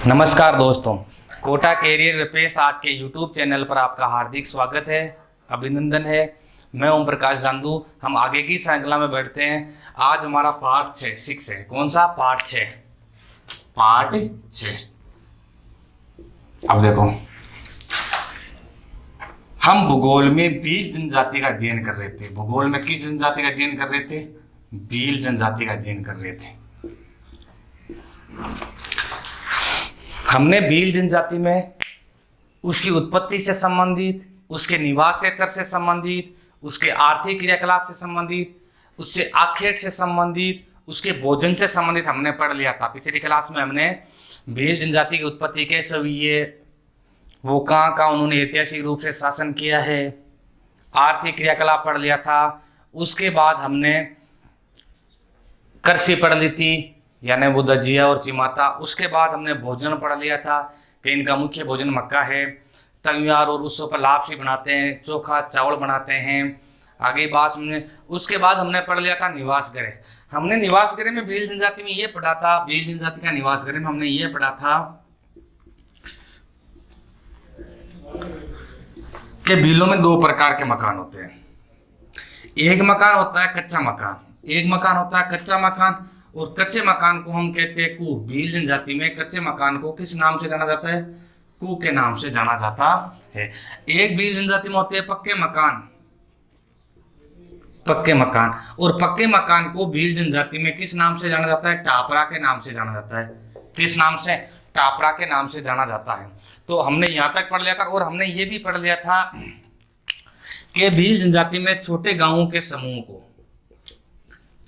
नमस्कार दोस्तों, Kota career Bipesh art के यूट्यूब चैनल पर आपका हार्दिक स्वागत है, अभिनंदन है। मैं ओम प्रकाश जांदू। हम आगे की श्रृंखला में बैठते हैं। आज हमारा पार्ट 6 है। कौन सा? पार्ट 6। अब देखो, हम भूगोल में भील जनजाति का अध्ययन कर रहे थे। भूगोल में किस जनजाति का अध्ययन कर रहे थे? भील जनजाति का अध्ययन कर रहे थे। हमने भील जनजाति में उसकी उत्पत्ति से संबंधित, उसके निवास क्षेत्र से संबंधित, उसके आर्थिक क्रियाकलाप से संबंधित, उससे आखेट से संबंधित, उसके भोजन से संबंधित हमने पढ़ लिया था। पिछली क्लास में हमने भील जनजाति की उत्पत्ति कैसे हुई है, वो कहाँ उन्होंने ऐतिहासिक रूप से शासन किया है, आर्थिक क्रियाकलाप पढ़ लिया था। उसके बाद हमने कृषि पढ़ ली थी, यानी वो दजिया और चिमाता। उसके बाद हमने भोजन पढ़ लिया था कि इनका मुख्य भोजन मक्का है। तंगयार और उससे पर लापसी बनाते हैं, चोखा चावल बनाते हैं। आगे बात हमने, उसके बाद हमने पढ़ लिया था निवास गृह। हमने निवास गृह में भील जनजाति में ये पढ़ा था, भील जनजाति का निवास गृह में हमने ये पढ़ा था कि भीलों में दो प्रकार के मकान होते हैं। एक मकान होता है कच्चा मकान, एक मकान होता है कच्चा मकान। और कच्चे मकान को हम कहते हैं कू। भील जनजाति में कच्चे मकान को किस नाम से जाना जाता है? कू के नाम से जाना जाता है। एक भील जनजाति में होते हैं पक्के मकान, पक्के मकान। और पक्के मकान को भील जनजाति में किस नाम से जाना जाता है? टापरा के नाम से जाना जाता है। किस नाम से? टापरा के नाम से जाना जाता है। तो हमने यहाँ तक पढ़ लिया था। और हमने ये भी पढ़ लिया था कि भील जनजाति में छोटे गांवों के समूह को,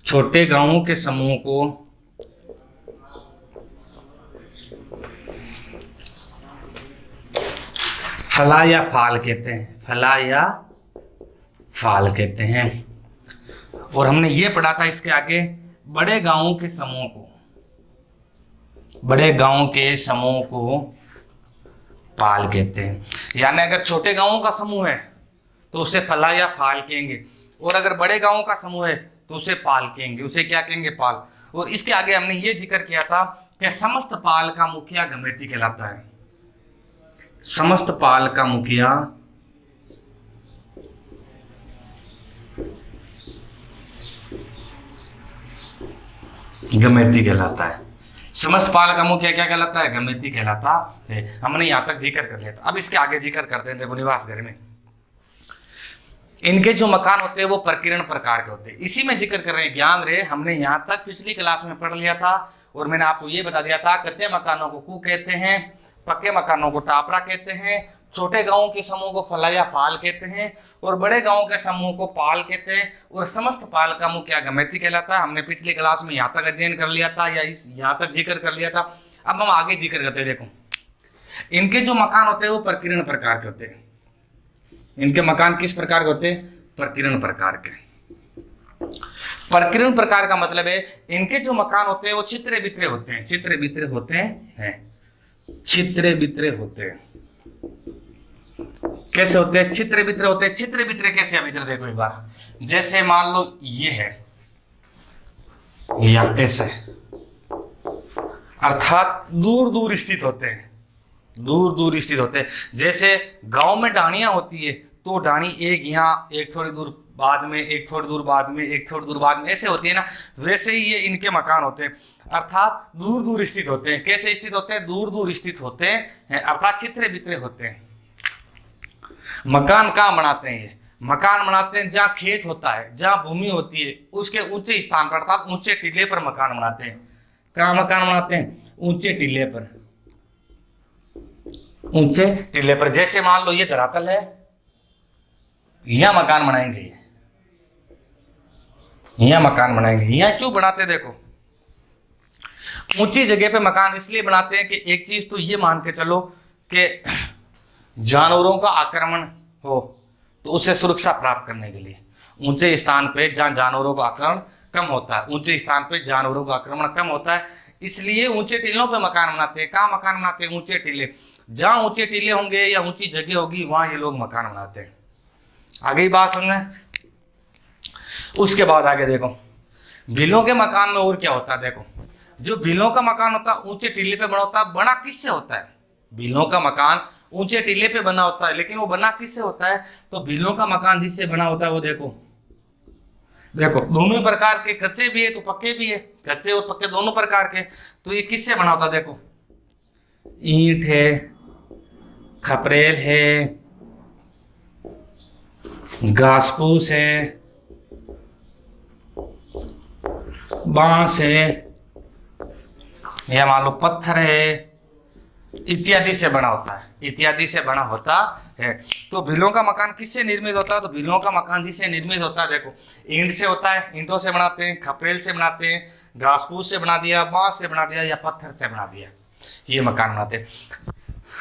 छोटे गांवों के समूह को फला या फाल कहते हैं। फला या फाल कहते हैं। और हमने ये पढ़ा था इसके आगे, बड़े गांवों के समूह को, बड़े गांवों के समूह को पाल कहते हैं। यानी अगर छोटे गांवों का समूह है तो उसे फला या फाल कहेंगे, और अगर बड़े गांवों का समूह है तो उसे पाल कहेंगे। उसे क्या कहेंगे? पाल। और इसके आगे हमने ये जिक्र किया था कि समस्त पाल का मुखिया गमेती कहलाता है। समस्त पाल का मुखिया गमेती कहलाता है। समस्त पाल का मुखिया क्या कहलाता है? गमेती कहलाता है। हमने यहां तक जिक्र कर लिया था। अब इसके आगे जिक्र करते हैं। देखो, निवास घर में इनके जो मकान होते हैं वो प्रकीर्ण प्रकार के होते हैं। इसी में जिक्र कर रहे हैं, ज्ञान रहे। हमने यहाँ तक पिछली क्लास में पढ़ लिया था। और मैंने आपको ये बता दिया था, कच्चे मकानों को कू कहते हैं, पक्के मकानों को टापरा कहते हैं, छोटे गांवों के समूह को फला या फाल कहते हैं, और बड़े गांवों के समूह को पाल कहते हैं। और समस्त पाल का मुखिया गमेती कहलाता है। हमने पिछली क्लास में यहाँ तक अध्ययन कर लिया था, या इस यहाँ तक जिक्र कर लिया था। अब हम आगे जिक्र करते हैं। देखो, इनके जो मकान होते हैं वो प्रकीर्ण प्रकार के होते हैं। इनके मकान किस प्रकार के होते हैं? प्रकीर्ण प्रकार के। प्रकीर्ण प्रकार का मतलब है इनके जो मकान होते हैं वो चित्रे बितरे होते हैं। चित्रे बितरे होते हैं। चित्रे बितरे होते हैं। कैसे होते हैं? चित्रे बितरे होते हैं। चित्रे बितरे कैसे? अभी इधर देखो एक बार। जैसे मान लो ये है, या ऐसे, अर्थात दूर दूर स्थित होते हैं। दूर दूर स्थित होते हैं। जैसे गांव में डाणियां होती है तो डाणी एक यहाँ, एक थोड़ी दूर बाद में, एक थोड़ी दूर बाद में, एक थोड़ी दूर बाद में, ऐसे होती है ना। वैसे ही ये इनके मकान होते हैं, अर्थात दूर दूर स्थित होते हैं। कैसे स्थित होते हैं? दूर दूर स्थित होते हैं, अर्थात चित्रे बितरे होते हैं। मकान कहाँ बनाते हैं? ये मकान बनाते हैं जहाँ खेत होता है, जहाँ भूमि होती है, उसके ऊंचे स्थान पर, अर्थात ऊंचे टीले पर मकान बनाते हैं। कहाँ मकान बनाते हैं? ऊंचे टीले पर। ऊंचे टीले पर। जैसे मान लो ये धरातल है, यहां मकान बनाएंगे। यहां मकान बनाएंगे। यहां क्यों बनाते? देखो, ऊंची जगह पे मकान इसलिए बनाते हैं कि एक चीज तो ये मान के चलो कि जानवरों का आक्रमण हो तो उससे सुरक्षा प्राप्त करने के लिए ऊंचे स्थान पे जहां जानवरों का आक्रमण कम होता है, ऊंचे स्थान पे जानवरों का आक्रमण कम होता है, इसलिए ऊंचे टीलों पे मकान बनाते हैं। कहाँ मकान बनाते हैं? ऊंचे टीले। जहां ऊंचे टीले होंगे या ऊंची जगह होगी वहां ये लोग मकान बनाते हैं। आगे ही बात समझे। उसके बाद आगे देखो, भीलों के मकान में और क्या होता है? देखो, जो भीलों का मकान होता है ऊंचे टीले पे बना होता है, बना किससे होता है? भीलों का मकान ऊंचे टीले पे बना होता है, लेकिन वो बना किससे होता है? तो भीलों का मकान जिससे बना होता है वो देखो, देखो दोनों ही प्रकार के, कच्चे भी है तो पक्के भी है, कच्चे और पक्के दोनों प्रकार के। तो ये किससे बना होता है? देखो ईंट है, खपरेल है, घास फूस है, बांस है, या मान लो पत्थर है, इत्यादि से बना होता है, इत्यादि से बना होता है। तो भीलों का मकान किससे निर्मित होता है? तो भीलों का मकान जिससे निर्मित होता है, देखो ईंट से होता है, ईंटों से बनाते हैं, खपरेल से बनाते हैं, घास फूस से बना दिया, बांस से बना दिया, या पत्थर से बना दिया, ये मकान बनाते हैं।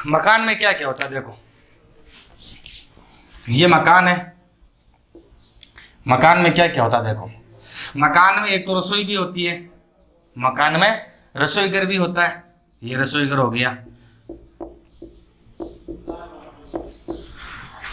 मकान में क्या क्या होता है? देखो ये मकान है, मकान में क्या क्या होता है? देखो मकान में एक तो रसोई भी होती है, मकान में रसोई घर भी होता है, ये रसोई घर हो गया।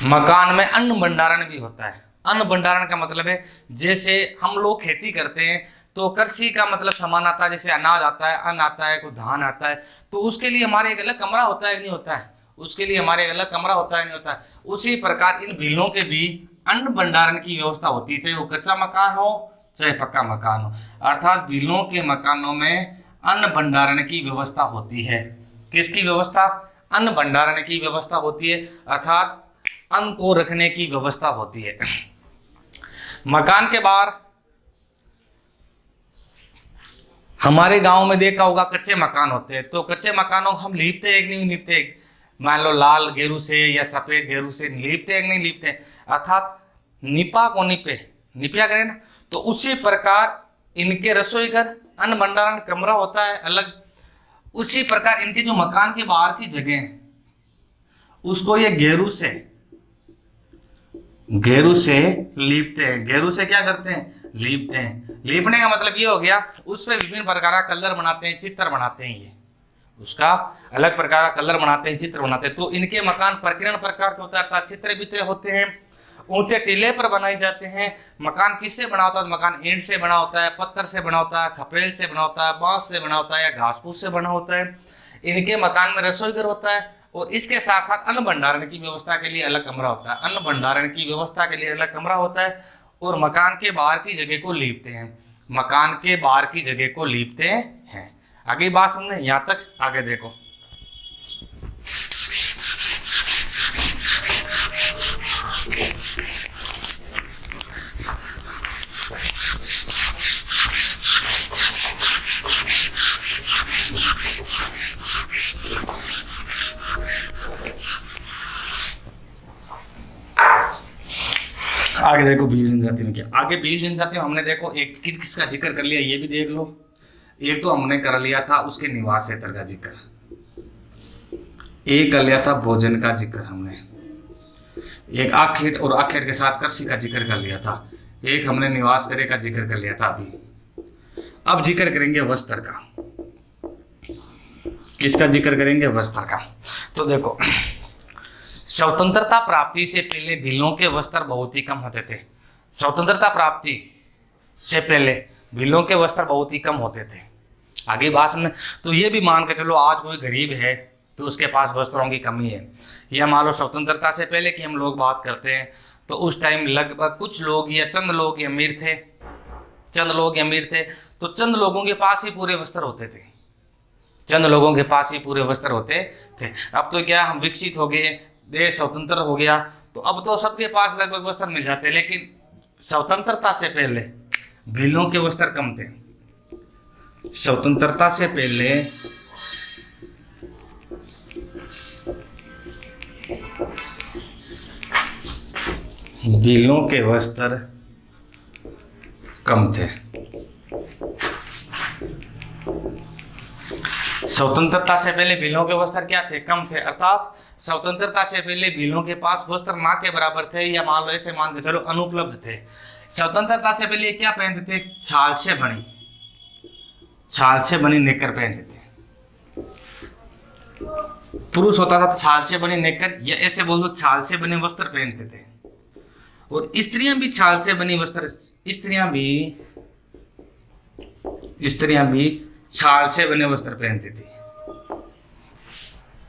मकान में अन्न भंडारण भी होता है। अन्न भंडारण का मतलब है जैसे हम लोग खेती करते हैं तो कृषि का मतलब सामान आता है, जैसे अनाज आता है, अन्न आता है, कोई धान आता है, तो उसके लिए हमारे एक अलग कमरा होता है नहीं होता है? उसके लिए हमारे अलग कमरा होता है नहीं होता है? उसी प्रकार इन भीलों के भी अन्न भंडारण की व्यवस्था होती है, चाहे वो कच्चा मकान हो चाहे पक्का मकान हो। अर्थात भीलों के मकानों में अन्न भंडारण की व्यवस्था होती है। किसकी व्यवस्था? अन्न भंडारण की व्यवस्था होती है, अर्थात अन्न को रखने की व्यवस्था होती है। मकान के बाहर हमारे गांव में देखा होगा कच्चे मकान होते हैं, तो कच्चे मकानों को हम लीपते एक नहीं लीपते, मान लो लाल गेरू से या सफेद गेरू से लीपते एक नहीं लीपते, अर्थात निपा को निपे निपिया करें ना। तो उसी प्रकार इनके रसोई घर अन्न भंडारण कमरा होता है अलग, उसी प्रकार इनके जो मकान के बाहर की जगह है उसको ये गेरू से लीपते हैं। गेरू से क्या करते हैं? लीपते हैं। लीपने का मतलब ये हो गया उस पर विभिन्न प्रकार का कलर बनाते हैं, चित्र बनाते हैं, ये उसका अलग प्रकार का कलर बनाते हैं, चित्र बनाते हैं। तो इनके मकान प्रकीर्ण प्रकार के होते हैं, अर्थात चित्र बित्र होते हैं, ऊंचे टीले पर बनाए जाते हैं। मकान किससे बना होता है? मकान ईंट से बना होता है, पत्थर से बना होता है, खपरेल से बना होता है, बांस से बना होता है, या घास फूस से बना होता है। इनके मकान में रसोई घर होता है और इसके साथ साथ अन्न भंडारण की व्यवस्था के लिए अलग कमरा होता है, अन्न भंडारण की व्यवस्था के लिए अलग कमरा होता है। और मकान के बाहर की जगह को लीपते हैं, मकान के बाहर की जगह को लीपते हैं। आगे बात सुनने, यहाँ तक आगे देखो। आगे देखो भील जनजाति में क्या, आगे भील जनजाति में हमने देखो एक किसका जिक्र कर लिया, ये भी देख लो। एक तो हमने कर लिया था उसके निवास क्षेत्र का जिक्र, एक कर लिया था भोजन का जिक्र हमने, एक आखेट और आखेट के साथ कृषि का जिक्र कर लिया था, एक हमने निवास गृह का जिक्र कर लिया था अभी। अब जिक्र करेंगे वस्त्र का। किसका जिक्र करेंगे? वस्त्र का। तो देखो स्वतंत्रता प्राप्ति से पहले भीलों के वस्त्र बहुत ही कम होते थे। स्वतंत्रता प्राप्ति से पहले भीलों के वस्त्र बहुत ही कम होते थे। आगे भाषण में तो ये भी मान के चलो आज कोई गरीब है तो उसके पास वस्त्रों की कमी है, या मान लो स्वतंत्रता से पहले की हम लोग बात करते हैं तो उस टाइम लगभग कुछ लोग या चंद लोग ही अमीर थे, चंद लोग अमीर थे, तो चंद लोगों के पास ही पूरे वस्त्र होते थे, चंद लोगों के पास ही पूरे वस्त्र होते थे। अब तो क्या हम विकसित हो गए, देश स्वतंत्र हो गया, तो अब तो सबके पास लगभग वस्त्र मिल जाते हैं, लेकिन स्वतंत्रता से पहले भीलों के वस्त्र कम थे। स्वतंत्रता से पहले भीलों के वस्त्र कम थे। स्वतंत्रता से पहले भीलों के वस्त्र क्या थे? कम थे। अर्थात स्वतंत्रता से पहले भीलों के पास वस्त्र ना के बराबर थे, या मान लो ऐसे मान के चलो अनुपलब्ध थे। स्वतंत्रता से पहले क्या पहनते थे? छाल से बनी नेकर पहनते थे। पुरुष होता था तो छाल से बनी नेकर, या ऐसे बोल दो छाल से बने वस्त्र पहनते थे। और स्त्रियां भी छाल से बनी वस्त्र, स्त्रियां भी छाल से बने वस्त्र पहनती थी।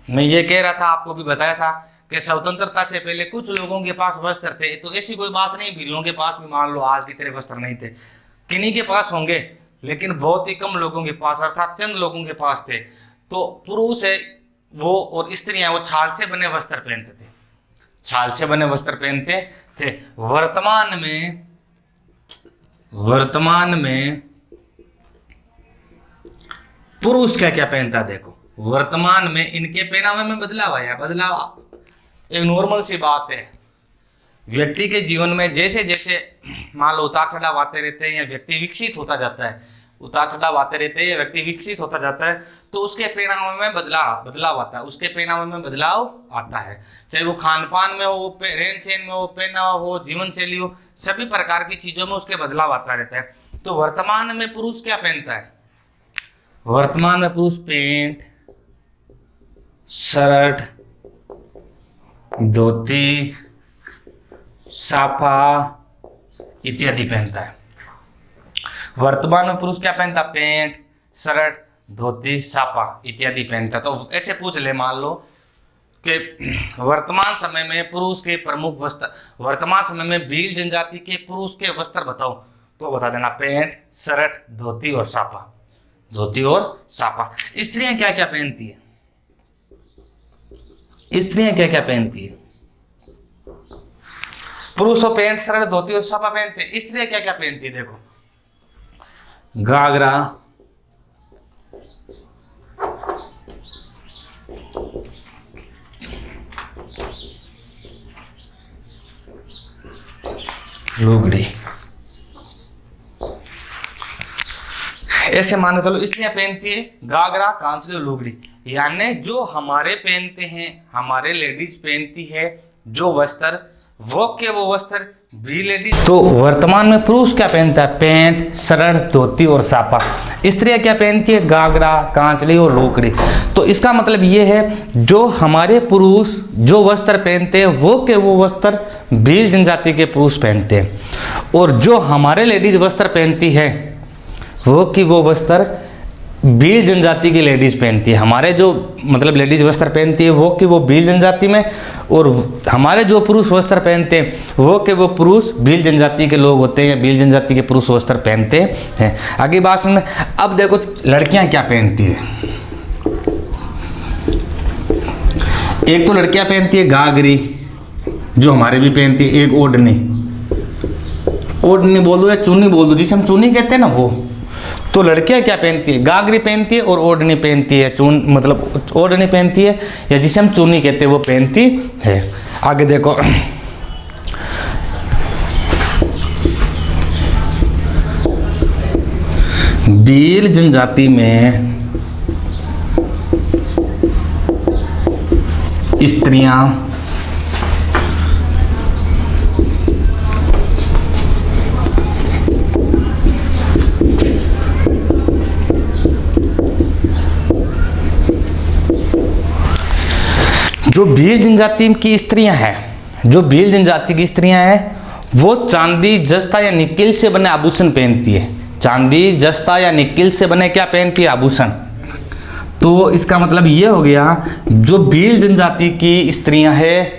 मैं ये कह रहा था, आपको भी बताया था कि स्वतंत्रता से पहले कुछ लोगों के पास वस्त्र थे, तो ऐसी कोई बात नहीं भीलों के पास भी मान लो आज की तरह वस्त्र नहीं थे, किन्हीं के पास होंगे, लेकिन बहुत ही कम लोगों के पास, अर्थात चंद लोगों के पास थे। तो पुरुष है वो और स्त्रियां वो छाल से बने वस्त्र पहनते थे, छाल से बने वस्त्र पहनते थे। वर्तमान में पुरुष क्या क्या पहनता है, देखो वर्तमान में इनके पहनावे में बदलाव आया। बदलाव एक नॉर्मल सी बात है, व्यक्ति के जीवन में जैसे जैसे मान लो उतार चढ़ाव आते रहते हैं या व्यक्ति विकसित होता जाता है, उतार चढ़ाव आते रहते हैं या व्यक्ति विकसित होता जाता है, तो उसके पहनावे में बदलाव आता है, उसके पहनावे में बदलाव आता है। चाहे वो खान पान में हो, रहन सहन में हो, पहनावा हो, जीवन शैली हो, सभी प्रकार की चीजों में उसके बदलाव आता रहता है। तो वर्तमान में पुरुष क्या पहनता है, वर्तमान में पुरुष पैंट, शर्ट, धोती, साफा इत्यादि पहनता है। वर्तमान में पुरुष क्या पहनता, पैंट, शर्ट, धोती, साफा इत्यादि पहनता। तो ऐसे पूछ ले, मान लो कि वर्तमान समय में पुरुष के प्रमुख वस्त्र, वर्तमान समय में भील जनजाति के पुरुष के वस्त्र बताओ, तो बता देना पैंट, शर्ट, धोती और साफा, धोती और साफा। स्त्रियां क्या क्या पहनती है, स्त्रियां क्या क्या पहनती है, पुरुष तो पैंट, शर्ट, धोती और साफा पहनते हैं, स्त्रियां क्या क्या पहनती है, देखो घाघरा, लुगड़ी, ऐसे मानो चलो स्त्रियां पहनती है घाघरा, कांचली और लुगड़ी। यानी जो हमारे पहनते हैं, हमारे लेडीज पहनती है जो वस्त्र, वो वस्त्र भी लेडीज। तो वर्तमान में पुरुष क्या पहनता है, पैंट, शर्ट, धोती और साफा। स्त्रियां क्या पहनती है, घाघरा, कांचली और लुगड़ी। तो इसका मतलब ये है जो हमारे पुरुष जो वस्त्र पहनते हैं वो वस्त्र भील जनजाति के पुरुष पहनते हैं, और जो हमारे लेडीज वस्त्र पहनती है वो वस्त्र भील जनजाति की लेडीज पहनती है। हमारे जो मतलब लेडीज वस्त्र पहनती है वो भील जनजाति में, और हमारे जो पुरुष वस्त्र पहनते हैं वो पुरुष भील जनजाति के लोग होते हैं, भील जनजाति के पुरुष वस्त्र पहनते हैं। आगे बात सुन, अब देखो लड़कियां क्या पहनती है। एक तो लड़कियां पहनती है घाघरी, जो हमारे भी पहनती है, एक ओढ़नी, ओढ़नी बोल दो या चुन्नी बोल दो, जिसे हम चुन्नी कहते हैं ना वो। तो लड़कियां क्या पहनती है, घाघरी पहनती है और ओढ़नी पहनती है, मतलब ओढ़नी पहनती है या जिसे हम चुन्नी कहते हैं वो पहनती है। आगे देखो भील जनजाति में स्त्रियां जो भील जनजाति की स्त्रियां हैं, जो भील जनजाति की स्त्रियां हैं वो चांदी, जस्ता या निकिल से बने आभूषण पहनती है। चांदी, जस्ता या निकिल से बने क्या पहनती है, आभूषण। तो इसका मतलब ये हो गया जो भील जनजाति की स्त्रियां हैं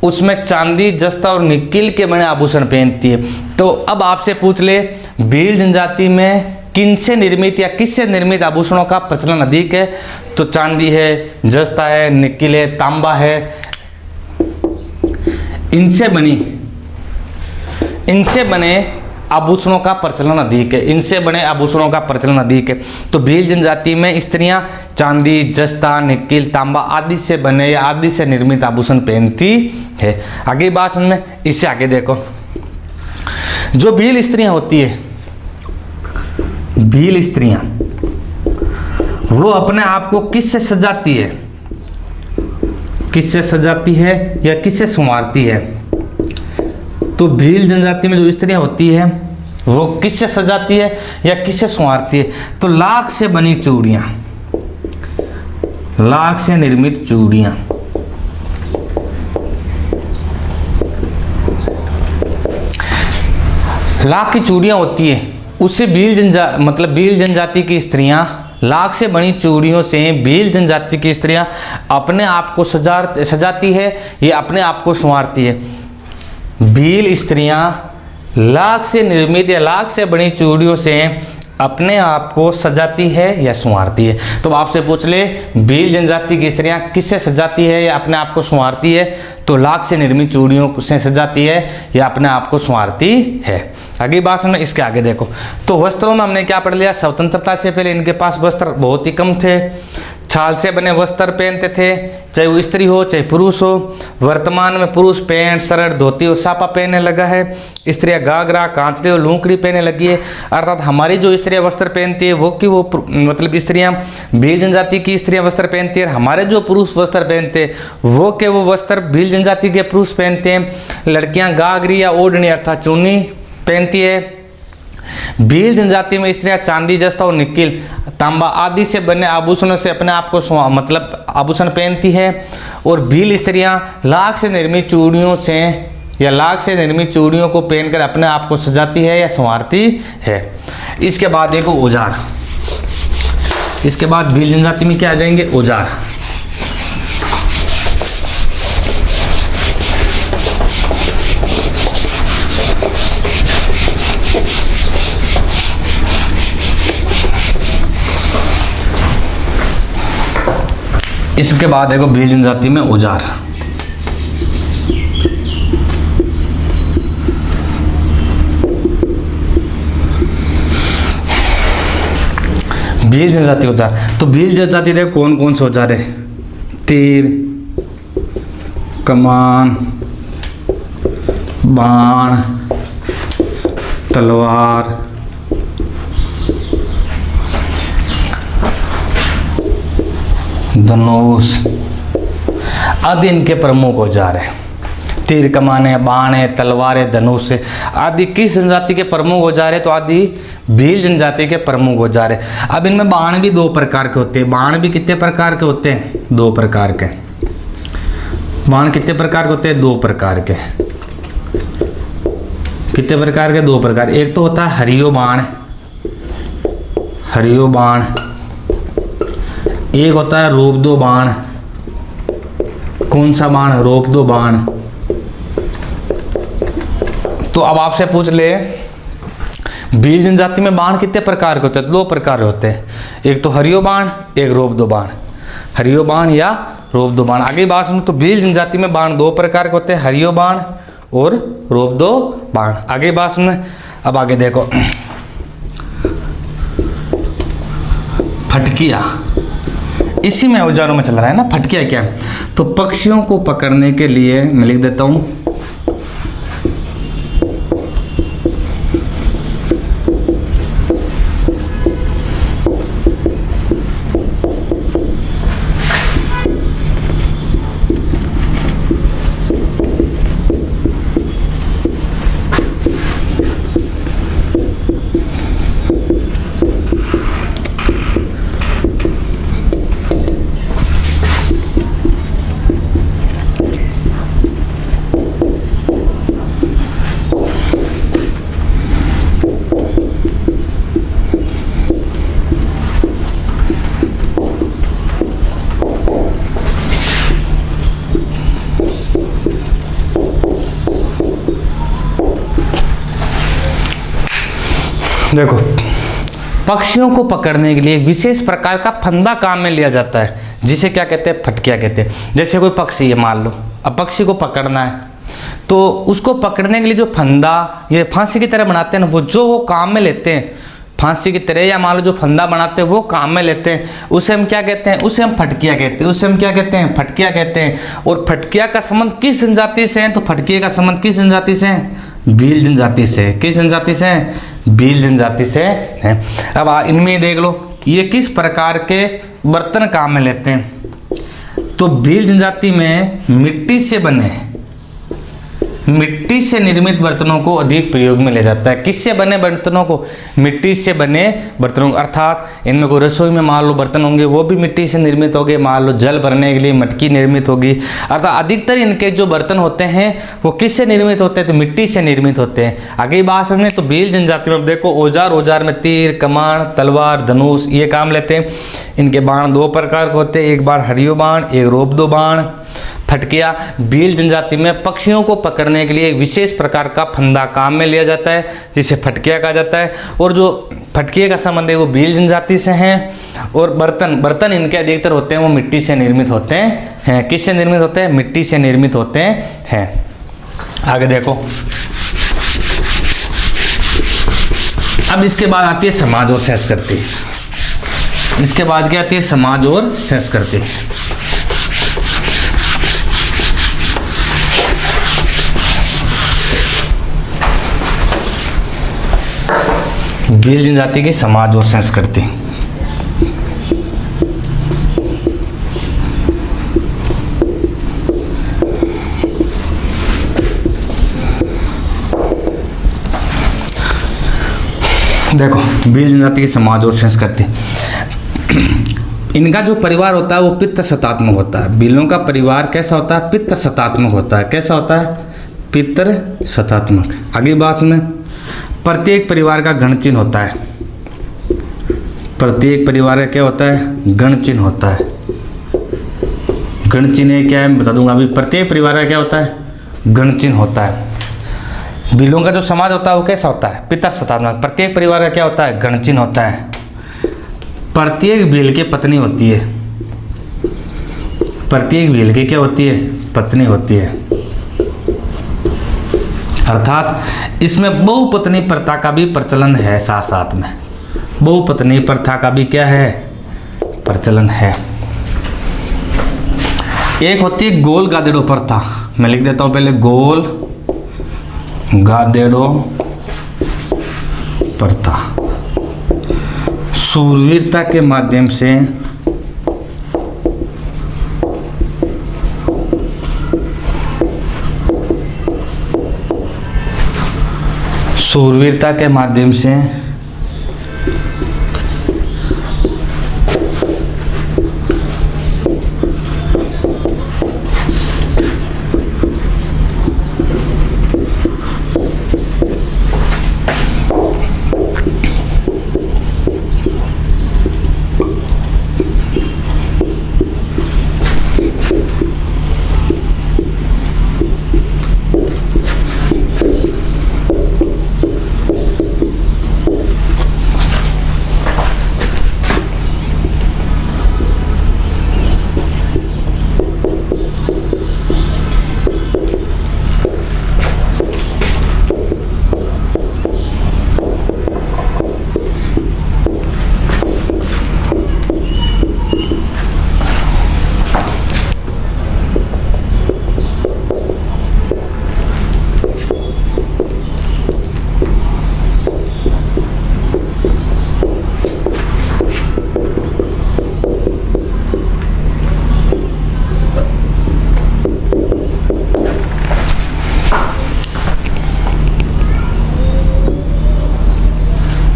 उसमें चांदी, जस्ता और निकिल के बने आभूषण पहनती है। तो अब आपसे पूछ ले भील जनजाति में किनसे निर्मित या किससे निर्मित आभूषणों का प्रचलन अधिक है, तो चांदी है, जस्ता है, निकिल है, तांबा है, इनसे बने आभूषणों का प्रचलन अधिक है, इनसे बने आभूषणों का प्रचलन अधिक है। तो भील जनजाति में स्त्रियां चांदी, जस्ता, निकिल, तांबा आदि से बने या आदि से निर्मित आभूषण पहनती है। आगे बात सुन में, इससे आगे देखो जो भील स्त्रियां होती है, भील स्त्रियां वो अपने आप को किससे सजाती है, किससे सजाती है या किससे संवारती है। तो भील जनजाति में जो स्त्रियां होती है वो किससे सजाती है या किससे संवारती है, तो लाख से बनी चूड़ियां, लाख से निर्मित चूड़ियां, लाख की चूड़ियां होती है उससे भील जनजाति की स्त्रियां लाख से बनी चूड़ियों से भील जनजाति की स्त्रियां अपने आप को सजाती है या अपने आप को संवारती है। भील स्त्रियां लाख से निर्मित या लाख से बनी चूड़ियों से अपने आप को सजाती है या संवारती है। तो आपसे पूछ ले, भील जनजाति की स्त्रियां किससे सजाती है या अपने आप को संवारती है? तो लाख से निर्मित चूड़ियों से सजाती है या अपने आप को संवारती है। अगली बात में इसके आगे देखो। तो वस्त्रों में हमने क्या पढ़ लिया? स्वतंत्रता से पहले इनके पास वस्त्र बहुत ही कम थे, छाल से बने वस्त्र पहनते थे, चाहे वो स्त्री हो चाहे पुरुष हो। वर्तमान में पुरुष पैंट शर्ट धोती और सापा पहनने लगा है, स्त्रियां घाघरा कांचले और लूंकड़ी पहनने लगी है। अर्थात हमारी जो स्त्रियां वस्त्र पहनती है वो मतलब स्त्रियां भील जनजाति की स्त्रियां वस्त्र पहनती है। हमारे जो पुरुष वस्त्र पहनते हैं वो वस्त्र भील जनजाति के पुरुष पहनते हैं। लड़कियां घाघरी या ओढ़नी अर्थात चुन्नी पहनती है। भील जनजाति में स्त्रियां चांदी जस्ता और निकिल तांबा आदि से बने आभूषणों से अपने आप को मतलब आभूषण पहनती है। और भील स्त्रियां लाख से निर्मित चूड़ियों से या लाख से निर्मित चूड़ियों को पहनकर अपने आप को सजाती है या संवारती है। इसके बाद देखो औजार। इसके बाद भील जनजाति में क्या आ जाएंगे? औजार। इसके बाद देखो भील जनजाति में औजार। भील जनजाति औजार। तो भील जनजाति देखो कौन कौन से औजार है? तीर, कमान, बाण, तलवार, धनुष आदि इनके प्रमुख औजार है। तीर कमाने, बाण है, तलवार, धनुष आदि किस जनजाति के प्रमुख औजार है? तो आदि भील जनजाति के प्रमुख औजार है। अब इनमें बाण भी दो प्रकार के होते हैं। बाण भी कितने प्रकार के होते हैं? दो प्रकार के। बाण कितने प्रकार के होते हैं? दो प्रकार के। कितने प्रकार के? दो प्रकार। एक तो होता है हरियो बाण, हरियो बाण। एक होता है रोपदो बाण। कौन सा बाण? रोपदो बाण। तो अब आपसे पूछ ले, भील जनजाति में बाण कितने प्रकार के होते हैं? दो प्रकार होते हैं। एक तो हरियो बाण, एक रोपदो बाण। हरियो बाण या रोपदो बाण। आगे बात सुनो। तो भील जनजाति में बाण दो प्रकार के होते हैं, हरियो बाण और रोपदो बाण। आगे बात सुनो। अब आगे देखो, फटकिया इसी में औजारों में चल रहा है ना। फटकिया क्या है? तो पक्षियों को पकड़ने के लिए मैं लिख देता हूं, देखो पक्षियों को पकड़ने के लिए एक विशेष प्रकार का फंदा काम में लिया जाता है, जिसे क्या कहते हैं? फटकिया कहते हैं। जैसे कोई पक्षी है, मान लो अब पक्षी को पकड़ना है, तो उसको पकड़ने के लिए जो फंदा ये फांसी की तरह बनाते हैं ना, वो काम में लेते हैं। फांसी की तरह या मान लो जो फंदा बनाते हैं वो काम में लेते हैं, उसे हम क्या कहते हैं? उसे हम फटकिया कहते हैं। उसे हम क्या कहते हैं? फटकिया कहते हैं। और फटकिया का संबंध किस जनजाति से है? तो फटकिया का संबंध किस जनजाति से है? भील जनजाति से। किस जनजाति से? भील जनजाति से है। अब इनमें देख लो ये किस प्रकार के बर्तन काम में लेते हैं। तो भील जनजाति में मिट्टी से बने मिट्टी से निर्मित बर्तनों को अधिक प्रयोग में ले जाता है। किससे बने बर्तनों को? मिट्टी से बने बर्तनों को, अर्थात इनमें कोई रसोई में मान लो बर्तन होंगे वो भी मिट्टी से निर्मित होंगे, मान लो जल भरने के लिए मटकी निर्मित होगी, अर्थात अधिकतर इनके जो बर्तन होते हैं वो किससे निर्मित होते हैं? तो मिट्टी से निर्मित होते हैं। आगे बात समझे तो भील जनजाति में देखो औजार में तीर, कमान, तलवार, धनुष ये काम लेते हैं। इनके बाण दो प्रकार के होते हैं, एक बाण हरियो बाण, एक रोबदो बाण। फटकिया भील जनजाति में पक्षियों को पकड़ने के लिए एक विशेष प्रकार का फंदा काम में लिया जाता है जिसे फटकिया कहा जाता है। और जो फटकिए का संबंध है वो भील जनजाति से हैं। और बर्तन इनके अधिकतर होते हैं वो मिट्टी से निर्मित होते हैं। किससे निर्मित होते हैं? मिट्टी से निर्मित होते हैं। आगे देखो, अब इसके बाद आती है समाज और संस्कृति। इसके बाद क्या आती है? समाज और संस्कृति। भील जनजाति की समाज और संस्कृति। देखो भील जनजाति की समाज और संस्कृति, इनका जो परिवार होता है वो पितृ सत्तात्मक होता है। भीलों का परिवार कैसा होता है? पितृ सत्तात्मक होता है। कैसा होता है? पितृ सत्तात्मक। आगे बात में प्रत्येक परिवार का गण चिन्ह होता है। प्रत्येक परिवार का क्या होता है? गण चिन्ह होता है। गण चिन्ह क्या है मैं बता दूंगा अभी। प्रत्येक परिवार का क्या होता है? गण चिन्ह होता है। भीलों का जो समाज होता है वो कैसा होता है? पितृ सत्तात्मक। प्रत्येक परिवार का क्या होता है? गण चिन्ह होता है। प्रत्येक भील की पत्नी होती है। प्रत्येक भील की क्या होती है? पत्नी होती है। अर्थात इसमें बहुपत्नी प्रथा का भी प्रचलन है। साथ साथ में बहुपत्नी प्रथा का भी क्या है? प्रचलन है। एक होती है गोल गादेड़ो प्रथा। मैं लिख देता हूं पहले, गोल गादेड़ो प्रथा। शूरवीरता के माध्यम से शूरवीरता के माध्यम से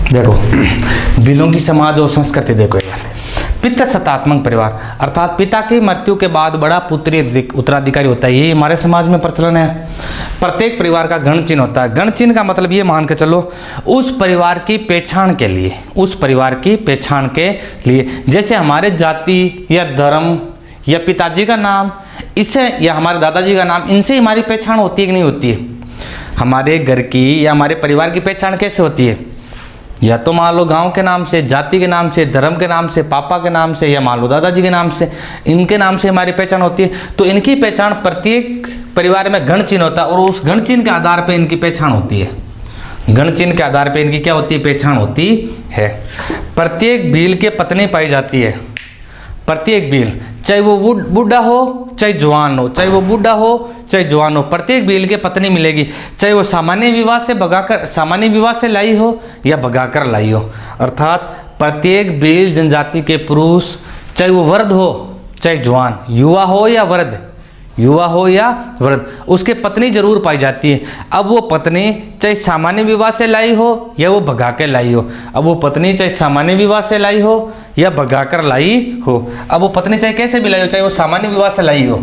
देखो भीलों की समाज और संस्कृति देखो यार। पितृ सत्तात्मक परिवार अर्थात पिता की मृत्यु के बाद बड़ा पुत्री उत्तराधिकारी होता है। ये हमारे समाज में प्रचलन है। प्रत्येक परिवार का गण चिन्ह होता है। गण चिन्ह का मतलब ये मान के चलो उस परिवार की पहचान के लिए, उस परिवार की पहचान के लिए, जैसे हमारे जाति या धर्म या पिताजी का नाम इससे या हमारे दादाजी का नाम, इनसे हमारी पहचान होती है कि नहीं होती है? हमारे घर की या हमारे परिवार की पहचान कैसे होती है? या तो मान लो गांव के नाम से, जाति के नाम से, धर्म के नाम से, पापा के नाम से, या मान लो दादाजी के नाम से, इनके नाम से हमारी पहचान होती है। तो इनकी पहचान प्रत्येक परिवार में गण चिन्ह होता है और उस गण चिन्ह के आधार पर इनकी पहचान होती है। गण चिन्ह के आधार पर इनकी क्या होती है? पहचान होती है। प्रत्येक भील के पत्नी पाई जाती है। प्रत्येक भील, चाहे वो बूढ़ा हो चाहे जवान हो, चाहे वो बूढ़ा हो चाहे जवान हो, प्रत्येक भील के पत्नी मिलेगी, चाहे वो सामान्य विवाह से लाई हो या भगाकर लाई हो। अर्थात प्रत्येक भील जनजाति के पुरुष, चाहे वो वृद्ध हो चाहे जवान, युवा हो या वृद्ध, युवा हो या वृद्ध, उसके पत्नी जरूर पाई जाती है। अब वो पत्नी चाहे सामान्य विवाह से लाई हो या वो भगा के लाई हो, अब वो पत्नी चाहे सामान्य विवाह से लाई हो या भगा कर लाई हो, अब वो पत्नी चाहे कैसे भी लाई हो, चाहे वो सामान्य विवाह से लाई हो,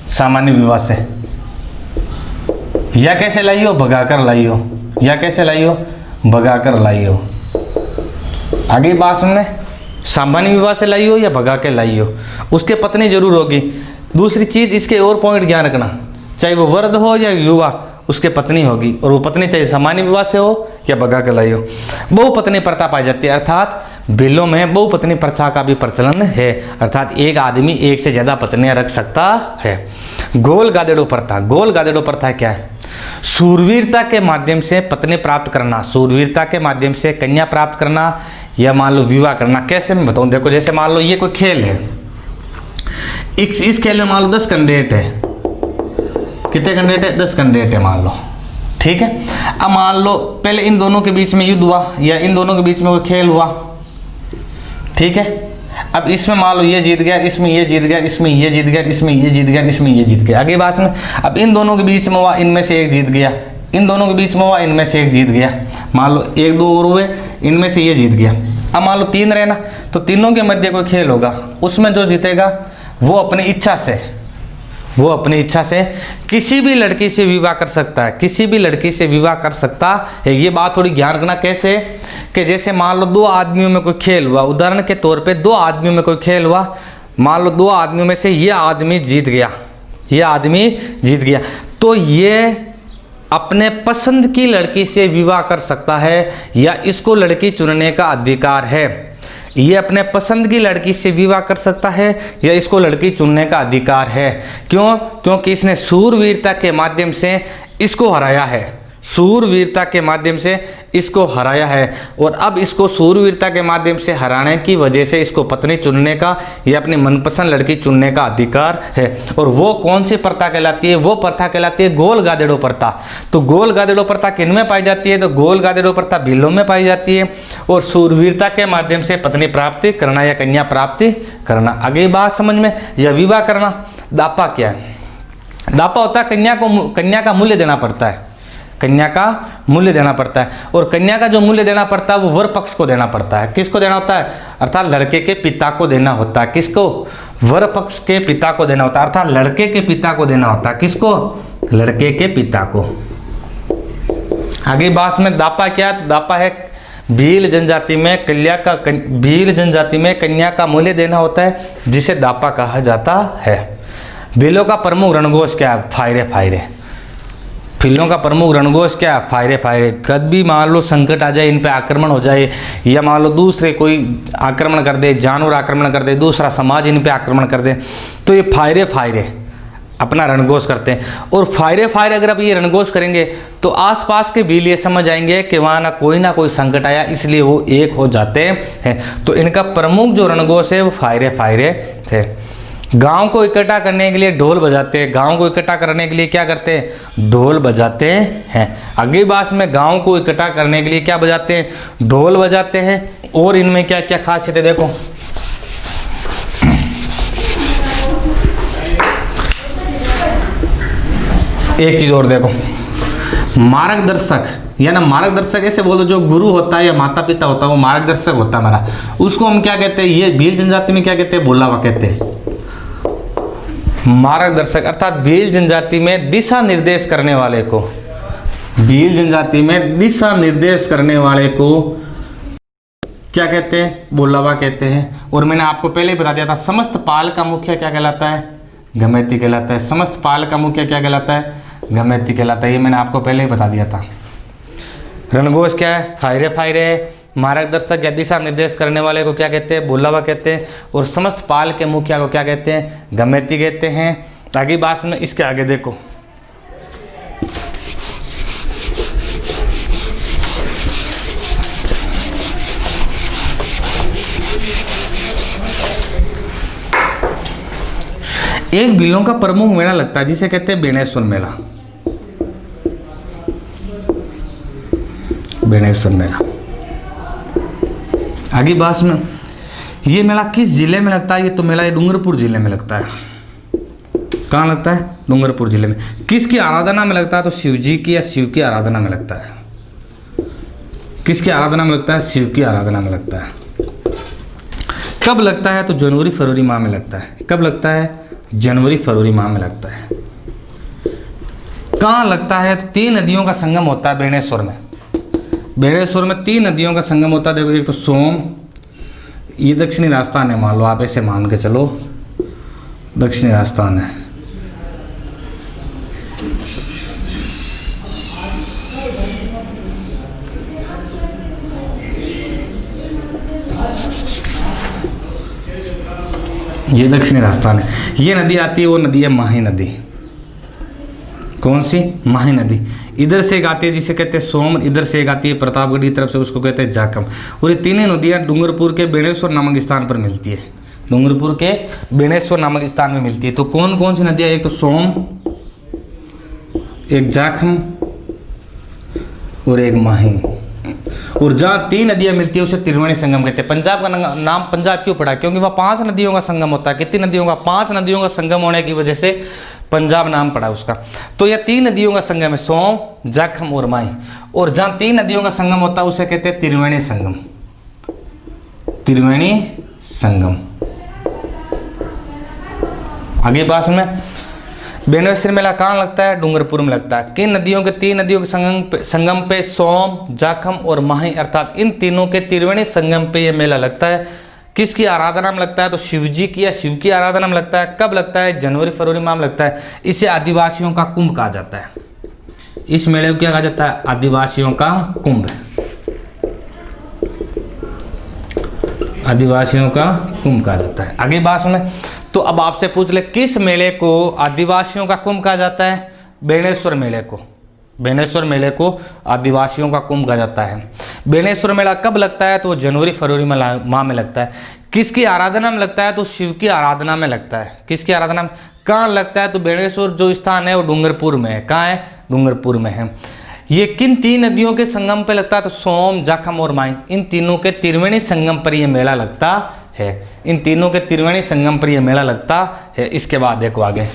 सामान्य विवाह से, या कैसे लाई हो, भगा कर लाई हो, या कैसे लाई हो, भगा कर लाई हो। आगे बात सुनने, सामान्य विवाह से लाई हो या भगा के लाई हो, उसके पत्नी जरूर होगी। दूसरी चीज, इसके और पॉइंट ध्यान रखना, चाहे वो वृद्ध हो या युवा, उसके पत्नी होगी, और वो पत्नी चाहे सामान्य विवाह से हो या भगा के लाई हो। बहुपत्नी प्रथा पाई जाती है, अर्थात बिलों में बहुपत्नी प्रथा का भी प्रचलन है, अर्थात एक आदमी एक से ज्यादा पत्नियां रख सकता है। गोल गादेड़ो प्रथा, गोल गादेड़ो प्रथा क्या है? शूरवीरता के माध्यम से पत्नी प्राप्त करना, शूरवीरता के माध्यम से कन्या प्राप्त करना या मान लो विवाह करना। कैसे मैं बताऊं, देखो जैसे मान लो ये कोई खेल है, इस खेल में मान लो 10 कैंडिडेट है, कितने कैंडिडेट है? 10 कैंडिडेट है मान लो, ठीक है। अब मान लो पहले इन दोनों के बीच में युद्ध हुआ या इन दोनों के बीच में कोई खेल हुआ, ठीक है। अब इसमें मान लो ये जीत गया, इसमें ये जीत गया, इसमें ये जीत गया, इसमें ये जीत गया, इसमें ये जीत गया। आगे बात में, अब इन दोनों के बीच में हुआ, इनमें से एक जीत गया, इन दोनों के बीच में हुआ, इनमें से एक जीत गया, मान लो 1 2 और हुए, इनमें से ये जीत गया। अब मान लो 3 रहे ना, तो तीनों के मध्य कोई खेल होगा, उसमें जो जीतेगा वो अपनी इच्छा से, वो अपनी इच्छा से किसी भी लड़की से विवाह कर सकता है, किसी भी लड़की से विवाह कर सकता है। ये बात थोड़ी ध्यान रखना, कैसे कि जैसे मान लो 2 आदमियों में कोई खेल हुआ, उदाहरण के तौर पे 2 आदमियों में कोई खेल हुआ, मान लो 2 आदमियों में से ये आदमी जीत गया, ये आदमी जीत गया, तो ये अपने पसंद की लड़की से विवाह कर सकता है या इसको लड़की चुनने का अधिकार है। ये अपने पसंद की लड़की से विवाह कर सकता है या इसको लड़की चुनने का अधिकार है। क्यों? क्योंकि इसने शूरवीरता के माध्यम से इसको हराया है, शूरवीरता के माध्यम से इसको हराया है, और अब इसको शूरवीरता के माध्यम से हराने की वजह से इसको पत्नी चुनने का या अपनी मनपसंद लड़की चुनने का अधिकार है। और वो कौन सी प्रथा कहलाती है? वो प्रथा कहलाती है गोल गादेड़ो प्रथा। तो गोल गादेड़ो प्रथा किन में पाई जाती है? तो गोल गादेड़ो प्रथा भीलों में पाई जाती है, और शूरवीरता के माध्यम से पत्नी प्राप्ति करना या कन्या प्राप्ति करना। आगे बात समझ में, या विवाह करना। दापा क्या है? दापा होता है कन्या का मूल्य देना पड़ता है, कन्या का मूल्य देना पड़ता है, और कन्या का जो मूल्य देना पड़ता है वो वर पक्ष को देना पड़ता है। किसको देना होता है? अर्थात लड़के के पिता को देना होता है। किसको? वर पक्ष के पिता को देना होता है, अर्थात लड़के के पिता को देना होता है। किसको? लड़के के पिता को। आगे बात में दापा क्या है? तो दापा है भील जनजाति में भील जनजाति में कन्या का मूल्य देना होता है, जिसे दापा कहा जाता है। भीलों का प्रमुख रणघोष क्या है? फायरे फायरे। भीलों का प्रमुख रणघोष क्या है? फायरे फायरे। कभी मान लो संकट आ जाए, इन पे आक्रमण हो जाए, या मान लो दूसरे कोई आक्रमण कर दे, जानवर आक्रमण कर दे, दूसरा समाज इन पे आक्रमण कर दे, तो ये फायरे फायरे अपना रणघोष करते हैं। और फायरे फायरे अगर आप ये रणघोष करेंगे तो आसपास के भील ये समझ आएंगे कि वहाँ ना कोई संकट आया, इसलिए वो एक हो जाते हैं। तो इनका प्रमुख जो रणघोष है वो फायरे फायरे थे। गांव को इकट्ठा करने के लिए ढोल बजाते हैं। गांव को इकट्ठा करने के लिए क्या करते हैं? ढोल बजाते हैं। अगली बात में गांव को इकट्ठा करने के लिए क्या बजाते हैं? ढोल बजाते हैं। और इनमें क्या क्या खासियत है देखो, एक चीज और देखो, मार्गदर्शक, या ना मार्गदर्शक ऐसे बोलो, जो गुरु होता है या माता पिता होता है वो मार्गदर्शक होता है हमारा, उसको हम क्या कहते हैं? ये भील जनजाति में क्या कहते हैं? बोलावा कहते हैं। मार्गदर्शक अर्थात भील जनजाति में दिशा निर्देश करने वाले को, भील जनजाति में दिशा निर्देश करने वाले को क्या कहते हैं? बोलावा कहते हैं। और मैंने आपको पहले ही बता दिया था, समस्त पाल का मुखिया क्या कहलाता है? गमैती कहलाता है। समस्त पाल का मुखिया क्या कहलाता है? गमैती कहलाता है। ये मैंने आपको पहले ही बता दिया था। रणघोष क्या है? फायरे फायरे। मार्गदर्शक या दिशा निर्देश करने वाले को क्या कहते हैं? बोलावा कहते हैं। और समस्त पाल के मुखिया को क्या कहते हैं? गमैती कहते हैं। आगे बात में इसके आगे देखो, एक भीलों का प्रमुख मेला लगता है जिसे कहते हैं बेणेश्वर मेला। बेणेश्वर मेला। आगे बात में, ये मेला किस जिले में लगता है? ये तो मेला डूंगरपुर जिले में लगता है। कहाँ लगता है? डूंगरपुर जिले में। किसकी आराधना में लगता है? तो शिव जी की या शिव की आराधना में लगता है। किसकी आराधना में लगता है? शिव की आराधना में लगता है। कब लगता है? तो जनवरी फरवरी माह में लगता है। कब लगता है? जनवरी फरवरी माह में लगता है। कहाँ लगता है? तो 3 नदियों का संगम होता है बेणेश्वर में। बेणेश्वर में 3 नदियों का संगम होता है। देखो, एक तो सोम, ये दक्षिणी राजस्थान है, मान लो आप ऐसे मान के चलो, दक्षिणी राजस्थान है। ये दक्षिणी राजस्थान है। ये नदी आती है, वो नदी है माही नदी। कौन सी? माही नदी। इधर से एक आती है जिसे कहते हैं सोम, इधर से एक आती है प्रतापगढ़ की तरफ से, उसको कहते हैं जाखम। और ये तीनों नदियाँ डूंगरपुर के बेणेश्वर नामक स्थान पर मिलती है। डूंगरपुर के बेणेश्वर नामक स्थान में मिलती है। तो कौन कौन सी नदियाँ? एक तो सोम, एक जाखम और एक माही। और जहाँ 3 नदियाँ मिलती है उसे त्रिवेणी संगम कहते हैं। पंजाब का नाम पंजाब क्यों पड़ा? क्योंकि वहाँ 5 नदियों का संगम होता है। कितनी नदियों का? 5 नदियों का संगम होने की वजह से पंजाब नाम पड़ा उसका। तो यह 3 नदियों का संगम है, सोम, जाखम और माही। और जहाँ 3 नदियों का संगम होता है उसे कहते हैं त्रिवेणी संगम। त्रिवेणी संगम। आगे बात में, बेणेश्वर मेला कहाँ लगता है? डूंगरपुर में लगता है। किन नदियों के? 3 नदियों के संगम पे सोम, जाखम और माही, अर्थात इन तीनों के त्रिवेणी संगम पे ये मेला लगता है। किसकी आराधना में लगता है? तो शिव जी की या शिव की आराधना में लगता है। कब लगता है? जनवरी फरवरी माह में लगता है। इसे आदिवासियों का कुंभ कहा जाता है। इस मेले को क्या कहा जाता है? आदिवासियों का कुंभ। आदिवासियों का कुंभ कहा जाता है। आगे बात में, तो अब आपसे पूछ ले, किस मेले को आदिवासियों का कुंभ कहा जाता है? बेणेश्वर मेले को। बेणेश्वर मेले को आदिवासियों का कुंभ कहा जाता है। बेणेश्वर मेला कब लगता है? तो जनवरी फरवरी माह में लगता है। किसकी आराधना में लगता है? तो शिव की आराधना में लगता है। किसकी आराधना में? कहाँ लगता है? तो बेणेश्वर जो स्थान है वो डूंगरपुर में है। कहाँ है? डूंगरपुर में है। ये किन 3 नदियों के संगम पे लगता है? तो सोम, जाखम और माही, इन तीनों के त्रिवेणी संगम पर यह मेला लगता है। इन तीनों के त्रिवेणी संगम पर यह मेला लगता है। इसके बाद देखो आगे,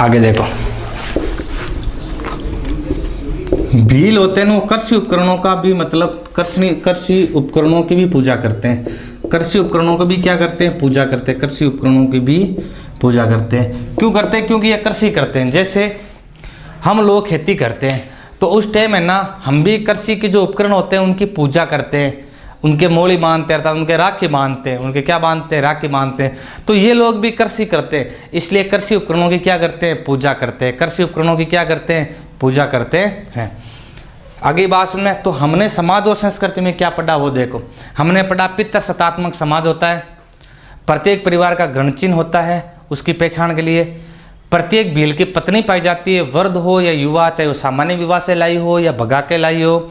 आगे देखो, भील होते हैं वो कृषि उपकरणों का भी, मतलब कृषि उपकरणों की भी पूजा करते हैं। कृषि उपकरणों को भी क्या करते हैं? पूजा करते हैं। कृषि उपकरणों की भी पूजा करते हैं। क्यों करते हैं? क्योंकि ये कृषि करते हैं। जैसे हम लोग खेती करते हैं तो उस टाइम है ना, हम भी कृषि के जो उपकरण होते हैं उनकी पूजा करते हैं, उनके मोली बांधते हैं, अर्थात उनके राखी बांधते हैं। उनके क्या बांधते हैं? राखी बांधते हैं। तो ये लोग भी कृषि करते हैं, इसलिए कृषि उपकरणों की क्या करते हैं? पूजा करते हैं। कृषि उपकरणों की क्या करते हैं? पूजा करते हैं। आगे बात सुनना, तो हमने समाज और संस्कृति में क्या पढ़ा वो देखो। हमने पढ़ा पितृ सत्तात्मक समाज होता है, प्रत्येक परिवार का गण चिन्ह होता है उसकी पहचान के लिए, प्रत्येक भील की पत्नी पाई जाती है, वृद्ध हो या युवा, चाहे वो सामान्य विवाह से लाई हो या भगा के लाई हो।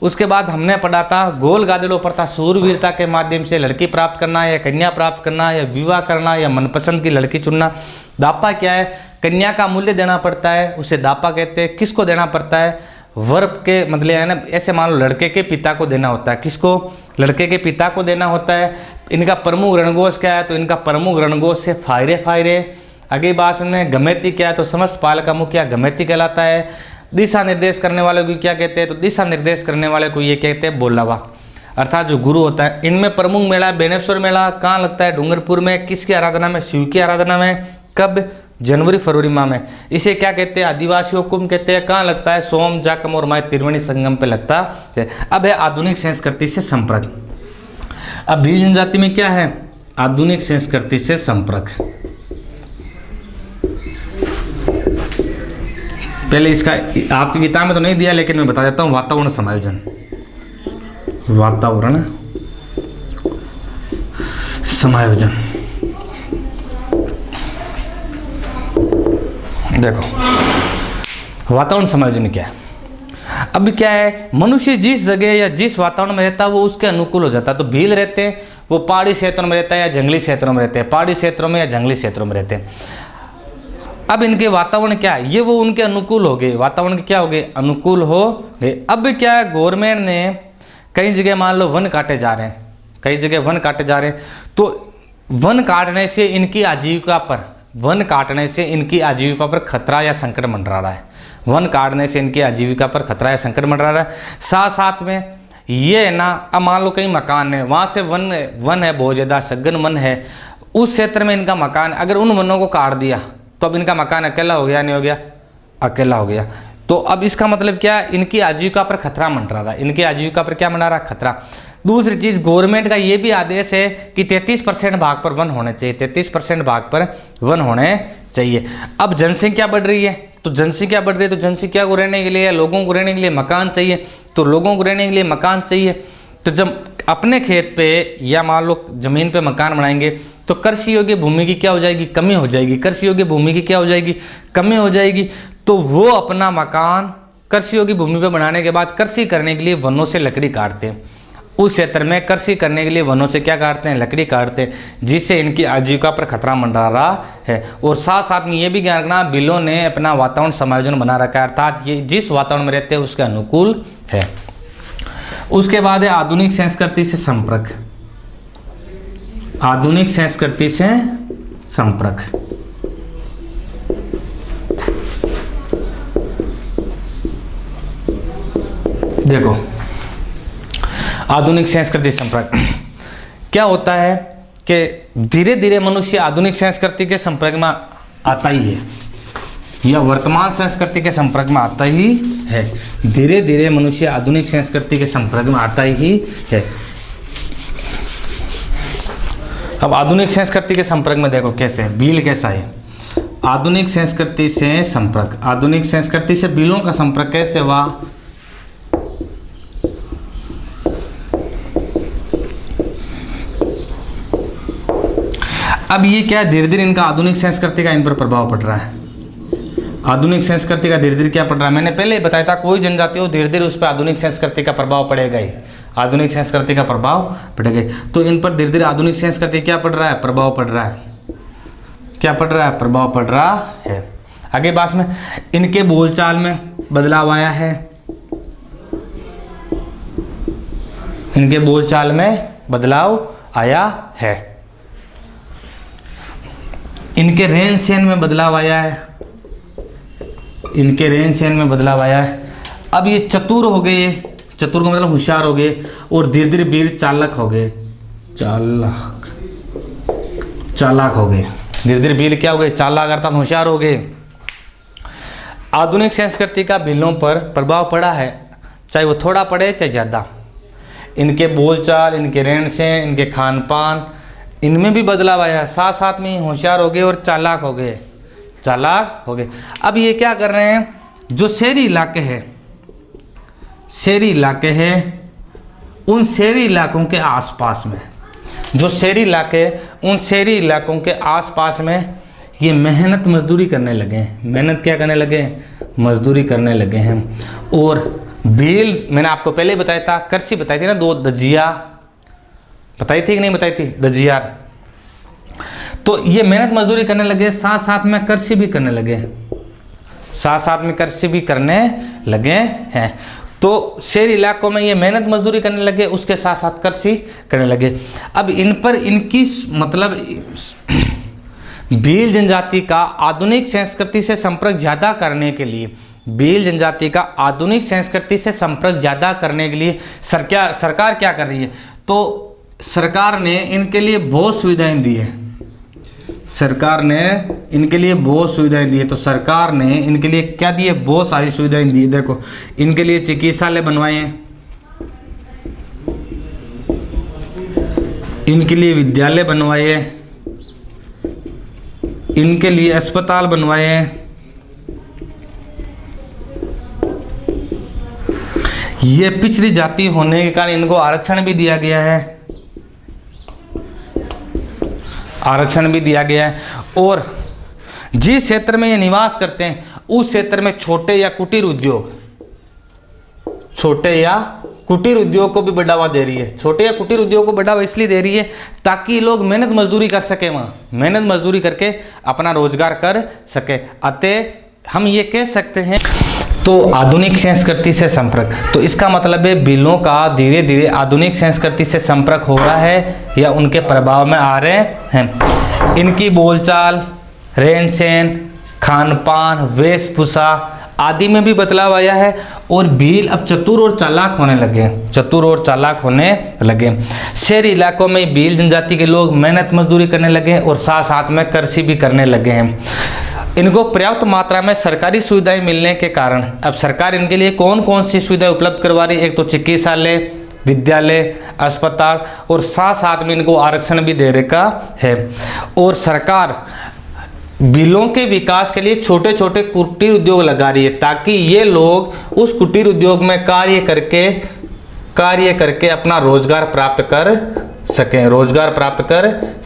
उसके बाद हमने पढ़ा था गोल गादड़ों प्रथा, सूरवीरता के माध्यम से लड़की प्राप्त करना या कन्या प्राप्त करना या विवाह करना या मनपसंद की लड़की चुनना। दापा क्या है? कन्या का मूल्य देना पड़ता है, उसे दापा कहते हैं। किसको देना पड़ता है? वर के मतलब है ना, ऐसे मान लो लड़के के पिता को देना होता है। किसको? लड़के के पिता को देना होता है। इनका प्रमुख रणघोष क्या है? तो इनका प्रमुख रणघोष है फायरे फायरे। आगे बात में गमेती क्या है? तो समस्त पाल का मुखिया गमेती कहलाता है। दिशा निर्देश करने वाले को क्या कहते हैं? तो दिशा निर्देश करने वाले को ये कहते हैं बोलावा, अर्थात जो गुरु होता है। इनमें प्रमुख मेला बेणेश्वर मेला कहाँ लगता है? डूंगरपुर में। किसकी आराधना में? शिव की आराधना में। कब? जनवरी फरवरी माह में। इसे क्या कहते हैं? आदिवासियों कुंभ कहते हैं। कहाँ लगता है? सोम, जाखम और माही त्रिवेणी संगम पे लगता है। अब है आधुनिक संस्कृति से संपर्क। अब भील जनजाति में क्या है? आधुनिक संस्कृति से संपर्क। पहले इसका आपकी किताब में तो नहीं दिया, लेकिन मैं बता देता हूँ। वातावरण समायोजन, वातावरण समायोजन। देखो वातावरण समायोजन क्या है। अब क्या है, मनुष्य जिस जगह या जिस वातावरण में रहता है वो उसके अनुकूल हो जाता है। तो भील रहते हैं वो पहाड़ी क्षेत्रों में रहता है या जंगली क्षेत्रों में रहते हैं, पहाड़ी क्षेत्रों में या जंगली क्षेत्रों में रहते हैं। अब इनके वातावरण क्या है, ये वो उनके अनुकूल हो गए, वातावरण के क्या हो गए, अनुकूल हो गए। अब क्या है, गवर्नमेंट ने कई जगह मान लो वन काटे जा रहे हैं, कई जगह वन काटे जा रहे हैं, तो वन काटने से इनकी आजीविका पर, वन काटने से इनकी आजीविका पर खतरा या संकट मंडरा रहा है, वन काटने से इनकी आजीविका पर खतरा या संकट मंडरा रहा है। साथ साथ में ये है ना, अब मान लो कहीं मकान है, वहाँ से वन है बहुत ज़्यादा, सघन वन है, उस क्षेत्र में इनका मकान, अगर उन वनों को काट दिया तो अब इनका मकान अकेला हो गया, नहीं हो गया, अकेला हो गया। तो अब इसका मतलब क्या है, इनकी आजीविका पर खतरा मंडरा रहा है, इनकी आजीविका पर क्या मंडरा रहा है, खतरा। दूसरी चीज़, गवर्नमेंट का ये भी आदेश है कि 33% भाग पर वन होने चाहिए, 33% भाग पर वन होने चाहिए। अब जनसंख्या बढ़ रही है, तो जनसंख्या बढ़ रही है तो जनसंख्या को रहने के लिए, लोगों को रहने के लिए मकान चाहिए, तो लोगों को रहने के लिए मकान चाहिए। तो जब अपने खेत पे या मान लो ज़मीन पे मकान बनाएंगे तो कृषि योग्य भूमि की क्या हो जाएगी, कमी हो जाएगी, कृषि योग्य भूमि की क्या हो जाएगी, कमी हो जाएगी। तो वो अपना मकान कृषि योग्य भूमि पे बनाने के बाद कृषि करने के लिए वनों से लकड़ी काटते हैं, उस क्षेत्र में कृषि करने के लिए वनों से क्या काटते हैं, लकड़ी काटते हैं, जिससे इनकी आजीविका पर खतरा मंडरा रहा है। और साथ साथ में ये भी ध्यान रखना, बिलों ने अपना वातावरण समायोजन बना रखा है, अर्थात ये जिस वातावरण में रहते हैं उसके अनुकूल है। उसके बाद है आधुनिक संस्कृति से संपर्क, आधुनिक संस्कृति से संपर्क। देखो आधुनिक संस्कृति संपर्क क्या होता है कि धीरे धीरे मनुष्य आधुनिक संस्कृति के संपर्क में आता ही है, या वर्तमान संस्कृति के संपर्क में आता ही है, धीरे धीरे मनुष्य आधुनिक संस्कृति के संपर्क में आता ही है। अब आधुनिक संस्कृति के संपर्क में देखो कैसे, बिल कैसा है, आधुनिक संस्कृति से संपर्क, आधुनिक संस्कृति से बिलों का संपर्क कैसे हुआ। अब ये क्या है, धीरे धीरे इनका आधुनिक संस्कृति का इन पर प्रभाव पड़ रहा है, आधुनिक संस्कृति का धीरे धीरे क्या पड़ रहा है। मैंने पहले ही बताया था, कोई जनजाति हो धीरे धीरे उस पर आधुनिक संस्कृति का प्रभाव पड़ेगा ही, आधुनिक संस्कृति का प्रभाव पड़ेगा। तो इन पर धीरे धीरे आधुनिक संस्कृति क्या पड़ रहा है, प्रभाव पड़ रहा है, क्या पड़ रहा है, प्रभाव पड़ रहा है। आगे बात में इनके बोलचाल में बदलाव आया है, इनके बोलचाल में बदलाव आया है, इनके रहन सहन में बदलाव आया है, इनके रहन सहन में बदलाव आया है। अब ये चतुर हो गए, चतुर का मतलब होशियार हो गए, और धीरे धीरे वीर चालक हो गए, चालाक, चालाक हो गए, धीरे धीरे वीर क्या हो गए, चालाक अर्थात होशियार हो गए। आधुनिक संस्कृति का बिलों पर प्रभाव पड़ा है, चाहे वो थोड़ा पड़े चाहे ज़्यादा, इनके बोलचाल, इनके रहन सहन, इनके खान पान, इनमें भी बदलाव आया, साथ साथ में होशियार हो गए और चालाक हो गए, चालाक हो गए। अब ये क्या कर रहे हैं, जो शहरी इलाके हैं, शहरी इलाके हैं, उन शहरी इलाकों के आसपास में, जो शहरी इलाके, उन शहरी इलाकों के आसपास में ये मेहनत मजदूरी करने लगे हैं, मेहनत क्या करने लगे हैं, मजदूरी करने लगे हैं। और बेल मैंने आपको पहले बताया था, कृषि बताई थी ना, दो दजिया बताई थी कि नहीं बताई थी, दजियार। तो ये मेहनत मजदूरी करने लगे, साथ साथ में कृषि भी करने लगे, साथ साथ में कृषि भी करने लगे हैं। तो शहरी इलाकों में ये मेहनत मजदूरी करने लगे, उसके साथ साथ कृषि करने लगे। अब इन पर इनकी मतलब भील जनजाति का आधुनिक संस्कृति से संपर्क ज़्यादा करने के लिए, भील जनजाति का आधुनिक संस्कृति से संपर्क ज़्यादा करने के लिए सरकार क्या कर रही है, तो सरकार ने इनके लिए बहुत सुविधाएं दी है, सरकार ने इनके लिए बहुत सुविधाएं दी है। तो सरकार ने इनके लिए क्या दी है, बहुत सारी सुविधाएं दी है। देखो इनके लिए चिकित्सालय बनवाए हैं, इनके लिए विद्यालय बनवाए हैं, इनके लिए अस्पताल बनवाए हैं, ये पिछड़ी जाति होने के कारण इनको आरक्षण भी दिया गया है, आरक्षण भी दिया गया है। और जिस क्षेत्र में ये निवास करते हैं उस क्षेत्र में छोटे या कुटीर उद्योग, छोटे या कुटीर उद्योग को भी बढ़ावा दे रही है। छोटे या कुटीर उद्योग को बढ़ावा इसलिए दे रही है ताकि लोग मेहनत मजदूरी कर सके, वहाँ मेहनत मजदूरी करके अपना रोजगार कर सके। अतः हम ये कह सकते हैं तो आधुनिक संस्कृति से संपर्क, तो इसका मतलब है बिलों का धीरे धीरे आधुनिक संस्कृति से संपर्क हो रहा है या उनके प्रभाव में आ रहे हैं। इनकी बोलचाल, रहन सहन, खान पान, वेशभूषा आदि में भी बदलाव आया है और भील अब चतुर और चालाक होने लगे, चतुर और चालाक होने लगे। शहरी इलाकों में भील जनजाति के लोग मेहनत मजदूरी करने लगे और साथ साथ में कृषि भी करने लगे हैं। इनको पर्याप्त मात्रा में सरकारी सुविधाएं मिलने के कारण अब सरकार इनके लिए कौन कौन सी सुविधाएं उपलब्ध करवा रही है, एक तो चिकित्सालय, विद्यालय, अस्पताल और साथ साथ में इनको आरक्षण भी दे रखा है। और सरकार बिलों के विकास के लिए छोटे छोटे कुटीर उद्योग लगा रही है ताकि ये लोग उस कुटीर उद्योग में कार्य करके अपना रोजगार प्राप्त कर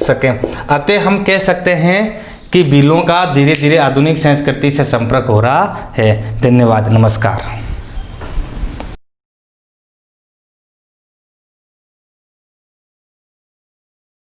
सकें, अतः हम कह सकते हैं कि बिलों का धीरे धीरे आधुनिक संस्कृति से संपर्क हो रहा है। धन्यवाद, नमस्कार।